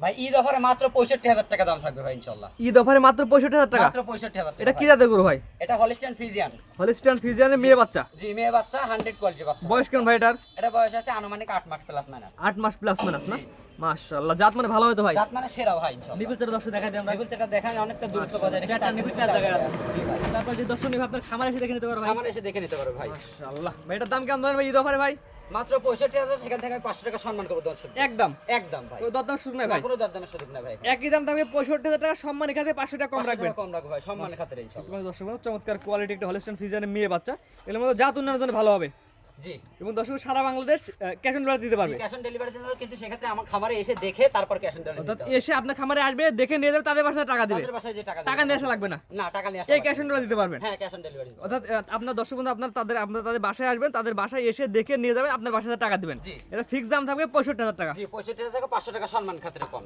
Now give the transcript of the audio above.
ভাই ঈদ অফারে মাত্র 65000 টাকা দাম থাকবে ভাই ইনশাআল্লাহ। ঈদ অফারে মাত্র 65000 টাকা। মাত্র 65000 টাকা। এটা কি জাতের গরু ভাই? এটা হলিস্টাইন ফ্রিজিয়ান। হলিস্টাইন ফ্রিজিয়ানের মেয়ে বাচ্চা। জি মেয়ে বাচ্চা 100 কোয়ালিটি বাচ্চা। বয়স কেমন ভাই এটার? এটা বয়স আছে আনুমানিক 8 মাস প্লাস মাইনাস। 8 মাস প্লাস মাইনাস না? মাশাআল্লাহ, জাত মানে ভালো হয়তো ভাই। জাত মানে সেরা ভাই ইনশাআল্লাহ। নিপুল চারটা দর্শক দেখাই দেন আমরা। নিপুল চারটা দেখান অনেকটা দূরত্ব বজায় রেখে চারটা নিপুল চার জায়গায় আছে। তারপর যে দর্শক নিবে আপনার খামারে এসে দেখে নিতে পারবে ভাই। আমার এসে দেখে নিতে পারবে ভাই। মাশাআল্লাহ, ভাই এটার দাম কেমন ধরেন ভাই ঈদ অফারে ভাই? মাত্র 65000, সেখান থেকে আমি 500 টাকা সম্মান করব দর্শক। একদম একদম ভাই। কোনো দরদাম সুযোগ নাই ভাই। কোনো দরদামের সুযোগ না ভাই। একই দাম থাকবে 65000 টাকা, সম্মান এখানে 500 টাকা কম 500 রাখবেন। টাকা কম রাখবো ভাই সম্মানের খাতিরে ইনশাআল্লাহ। তোমার দর্শক বন্ধু, চমৎকার কোয়ালিটি একটা হলিস্টাইন ফ্রিজিয়ানের মেয়ে বাচ্চা, এর মধ্যে জাত উন্নয়নের জন্য ভালো হবে জি। এবং দর্শক সারা বাংলাদেশ ক্যাশ অন ডেলিভারি দিতে পারবে। ক্যাশ অন ডেলিভারি দিতে পারবে, কিন্তু সেক্ষেত্রে আমার খামারে এসে দেখে তারপর ক্যাশ অন ডেলিভারি অর্থাৎ দিতে হবে। এসে আপনার খামারে আসবে, দেখে নিয়ে যাবে, তাদের বাসায় টাকা দিবে। তাদের বাসায় যে টাকা টাকা নিয়ে আসা লাগবে না, না টাকা নিয়ে আসা এই ক্যাশ অন ডেলিভারি দিতে পারবেন। হ্যাঁ ক্যাশ অন ডেলিভারি। অর্থাৎ আপনার দর্শক বন্ধু আপনার তাদের বাসায় আসবেন, তাদের বাসায় এসে দেখে নিয়ে যাবেন, আপনার বাসায় টাকা দিবেন। জি। এটা ফিক্স দাম থাকবে 65000 টাকা। জি 65000 টাকা, 500 টাকা সম্মান খাতিরে কম।